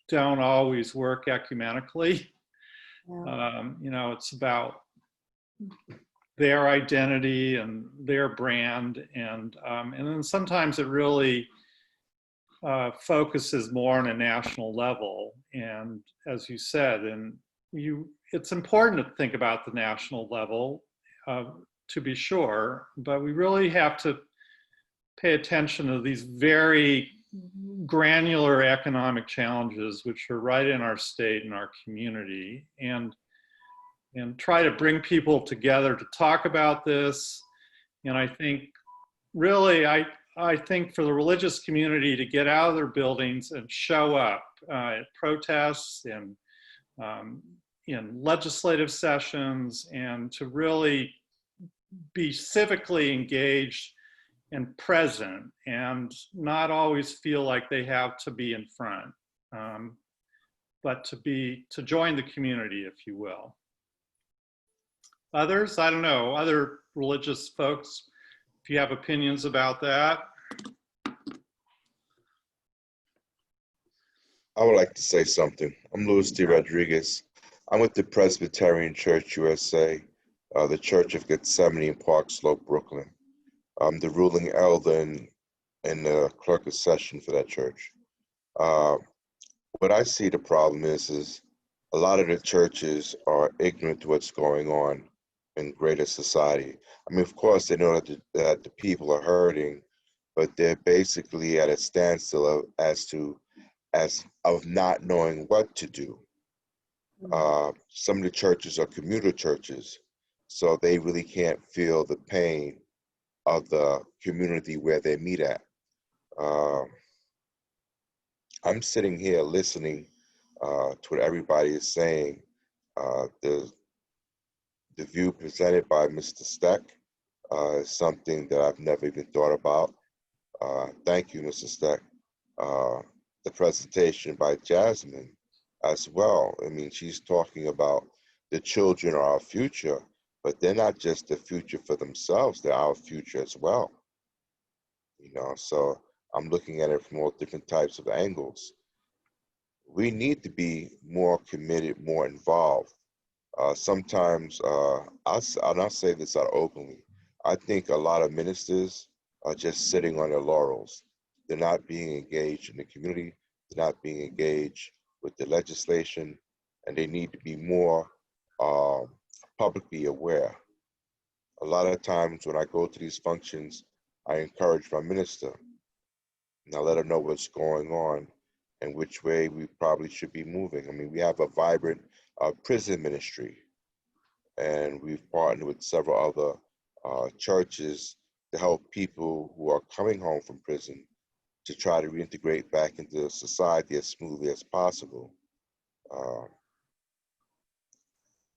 don't always work ecumenically. Yeah. You know, it's about their identity and their brand, and then sometimes it really focuses more on a national level. And as you said, it's important to think about the national level, to be sure, but we really have to pay attention to these very granular economic challenges which are right in our state and our community, and try to bring people together to talk about this. And I think really, I think for the religious community to get out of their buildings and show up at protests and in legislative sessions, and to really be civically engaged and present, and not always feel like they have to be in front, but to join the community, if you will. Others, I don't know, other religious folks, if you have opinions about that. I would like to say something. I'm Louis D. Rodriguez. I'm with the Presbyterian Church USA, the Church of Gethsemane in Park Slope, Brooklyn. I'm the ruling elder and the clerk of session for that church. What I see the problem is a lot of the churches are ignorant to what's going on in greater society. I mean, of course, they know that the people are hurting, but they're basically at a standstill as of not knowing what to do. Some of the churches are commuter churches, so they really can't feel the pain of the community where they meet at. I'm sitting here listening to what everybody is saying. The view presented by Mr. Steck is something that I've never even thought about. Thank you, Mr. Steck. The presentation by Jasmine as well. I mean, she's talking about the children are our future, but they're not just the future for themselves, they're our future as well. You know, so I'm looking at it from all different types of angles. We need to be more committed, more involved. Sometimes, I'll not say this out openly, I think a lot of ministers are just sitting on their laurels. They're not being engaged in the community, they're not being engaged with the legislation, and they need to be more publicly aware. A lot of times when I go to these functions, I encourage my minister, and I let her know what's going on and which way we probably should be moving. I mean, we have a vibrant prison ministry, and we've partnered with several other churches to help people who are coming home from prison to try to reintegrate back into society as smoothly as possible.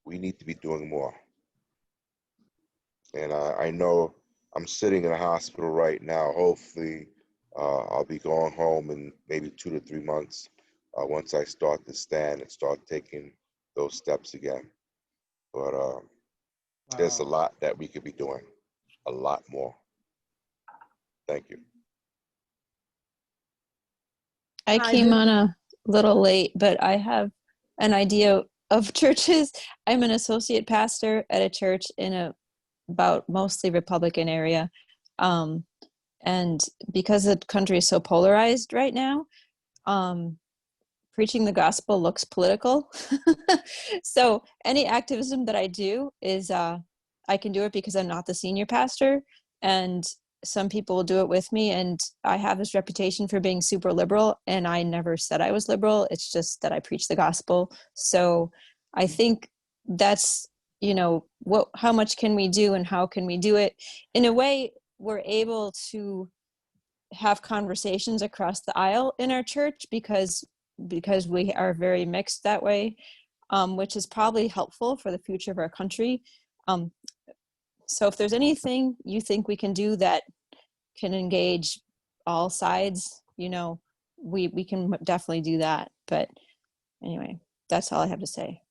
We need to be doing more. And I know I'm sitting in a hospital right now. Hopefully, I'll be going home in maybe 2 to 3 months once I start to stand and start taking those steps again. But there's a lot that we could be doing, a lot more. Thank you. I came on a little late, but I have an idea of churches. I'm an associate pastor at a church in a about mostly Republican area. And because the country is so polarized right now, preaching the gospel looks political. So any activism that I do is, I can do it because I'm not the senior pastor, and some people will do it with me. And I have this reputation for being super liberal, and I never said I was liberal. It's just that I preach the gospel. So I think that's, you know, how much can we do and how can we do it? In a way, we're able to have conversations across the aisle in our church because we are very mixed that way, which is probably helpful for the future of our country. So if there's anything you think we can do that can engage all sides, you know, we can definitely do that. But anyway, that's all I have to say.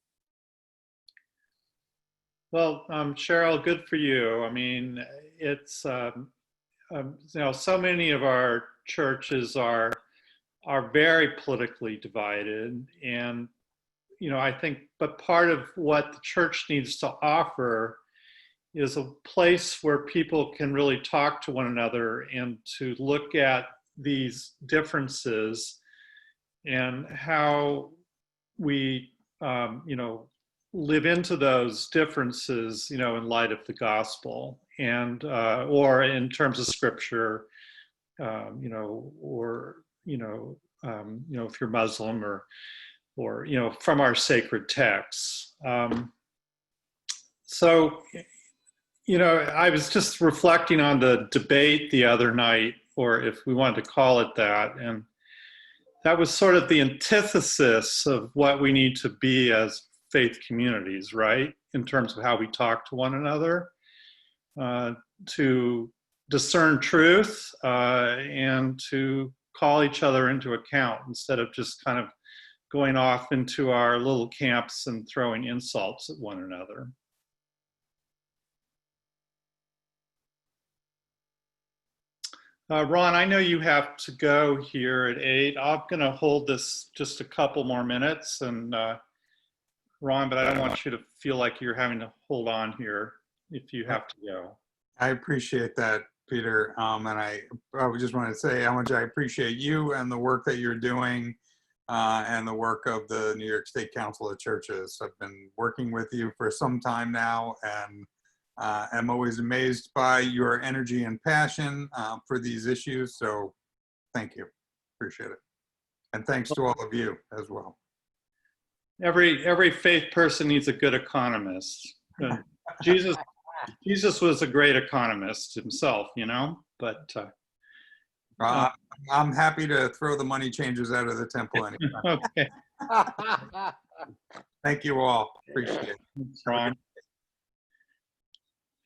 Well, Cheryl, good for you. I mean, it's so many of our churches are very politically divided, and I think, but part of what the church needs to offer is a place where people can really talk to one another and to look at these differences and how we, live into those differences, in light of the gospel and, or in terms of scripture, or, if you're Muslim or, from our sacred texts. So, I was just reflecting on the debate the other night, or if we wanted to call it that, and that was sort of the antithesis of what we need to be as faith communities, right? In terms of how we talk to one another, to discern truth, and to call each other into account instead of just kind of going off into our little camps and throwing insults at one another. Ron, I know you have to go here at 8. I'm going to hold this just a couple more minutes, and Ron, but I don't want you to feel like you're having to hold on here if you have to go. I appreciate that, Peter. And I just wanted to say how much I appreciate you and the work that you're doing, and the work of the New York State Council of Churches. I've been working with you for some time now, and I'm always amazed by your energy and passion for these issues. So thank you. Appreciate it. And thanks to all of you as well. Every faith person needs a good economist. Jesus was a great economist himself, but I'm happy to throw the money changers out of the temple anytime. okay. Thank you all. Appreciate it. That's wrong. If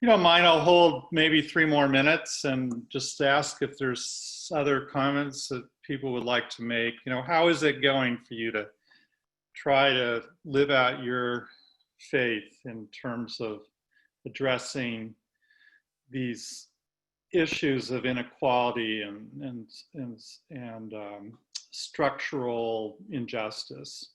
you don't mind, I'll hold maybe 3 more minutes and just ask if there's other comments that people would like to make. How is it going for you to try to live out your faith in terms of addressing these issues of inequality and structural injustice?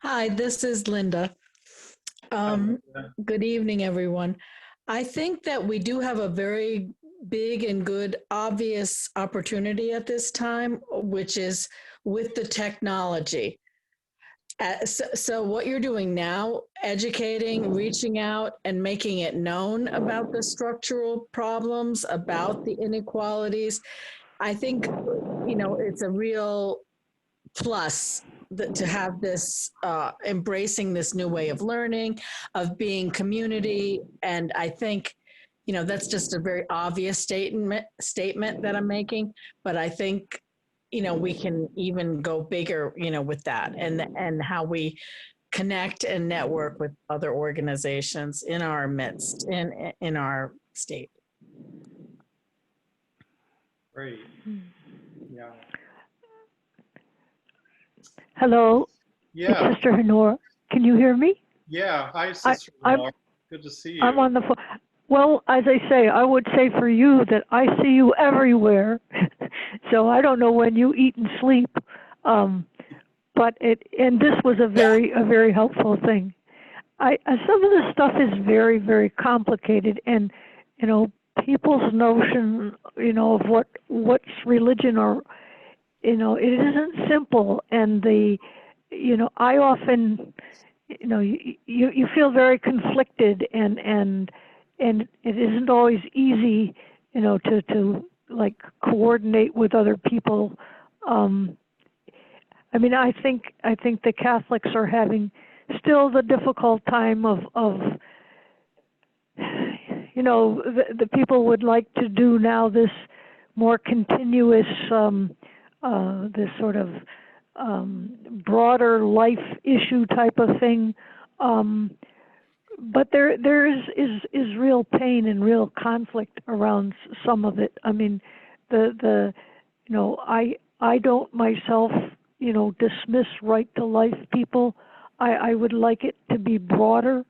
Hi, this is Linda. Good evening, everyone. I think that we do have a very big and good obvious opportunity at this time, which is with the technology. So what you're doing now, educating, reaching out, and making it known about the structural problems, about the inequalities, I think, it's a real plus to have this embracing this new way of learning, of being community. And I think, that's just a very obvious statement that I'm making, but I think, we can even go bigger, with that and how we connect and network with other organizations in our midst, in our state. Great. Yeah. Hello, Yeah. it's Sister Honora. Can you hear me? Yeah. Hi, Sister Lenore. Good to see you. I'm on the phone. Well, as I say, I would say for you that I see you everywhere. So I don't know when you eat and sleep. But this was a very helpful thing. Some of the stuff is very, very complicated, and people's notion, of what's religion or, it isn't simple. And I often, you feel very conflicted, and it isn't always easy, to like coordinate with other people. I think the Catholics are having still the difficult time of the people would like to do now this more continuous, this sort of broader life issue type of thing. but there is real pain and real conflict around some of it. I mean, the you know, I don't myself, you know, dismiss right to life people. I would like it to be broader,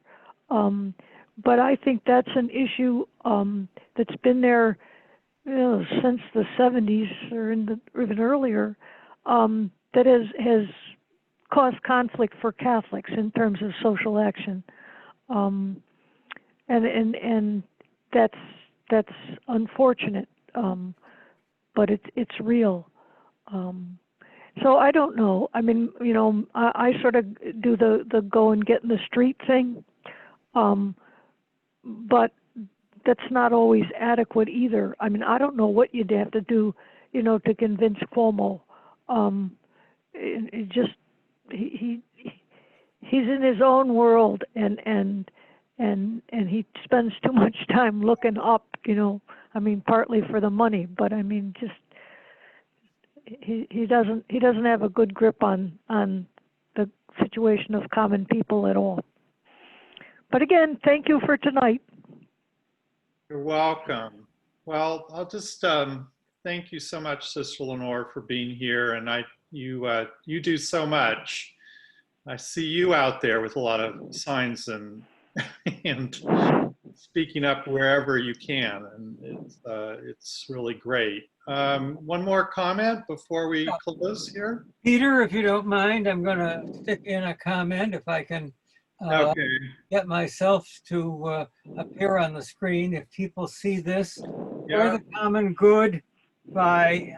but I think that's an issue that's been there, you know, since the 70s or even earlier, that has caused conflict for Catholics in terms of social action, and that's unfortunate, but it's real. So I don't know. I mean, you know, I sort of do the go and get in the street thing, but that's not always adequate either. I mean, I don't know what you'd have to do, you know, to convince Cuomo. It just he's in his own world, and he spends too much time looking up, you know. I mean, partly for the money, but I mean, just he doesn't have a good grip on the situation of common people at all. But again, thank you for tonight. You're welcome. Well, I'll just thank you so much, Sister Lenore, for being here. And you do so much. I see you out there with a lot of signs and and speaking up wherever you can, and it's really great. One more comment before we close here. Peter, if you don't mind, I'm going to stick in a comment if I can Okay. get myself to appear on the screen. If people see this, Yeah. For the Common Good by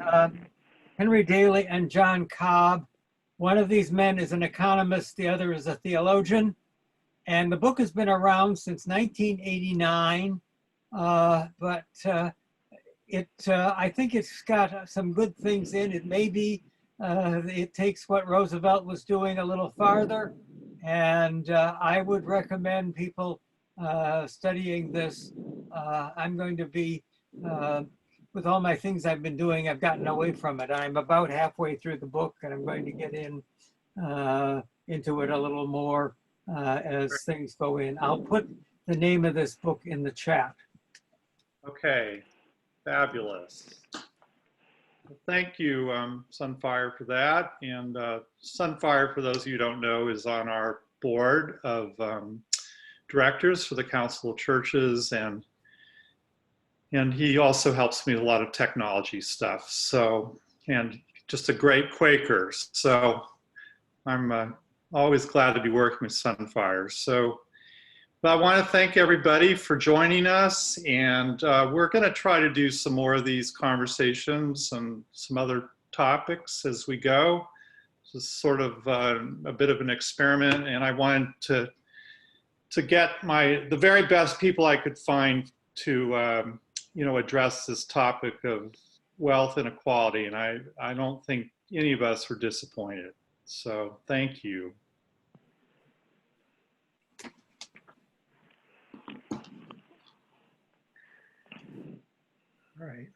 Henry Daly and John Cobb. One of these men is an economist, the other is a theologian. And the book has been around since 1989, but I think it's got some good things in it. Maybe it takes what Roosevelt was doing a little farther, and I would recommend people studying this. I'm going to be, with all my things I've been doing, I've gotten away from it. I'm about halfway through the book, and I'm going to get into it a little more as things go in. I'll put the name of this book in the chat. Okay. Fabulous. Well, thank you, Sunfire, for that. And Sunfire, for those of you who don't know, is on our board of directors for the Council of Churches, and he also helps me with a lot of technology stuff. So, and just a great Quaker. So I'm always glad to be working with Sunfire. So, but I want to thank everybody for joining us, and we're going to try to do some more of these conversations and some other topics as we go. This is sort of a bit of an experiment, and I wanted to get the very best people I could find to you know, address this topic of wealth inequality, and I don't think any of us were disappointed. So thank you. All right.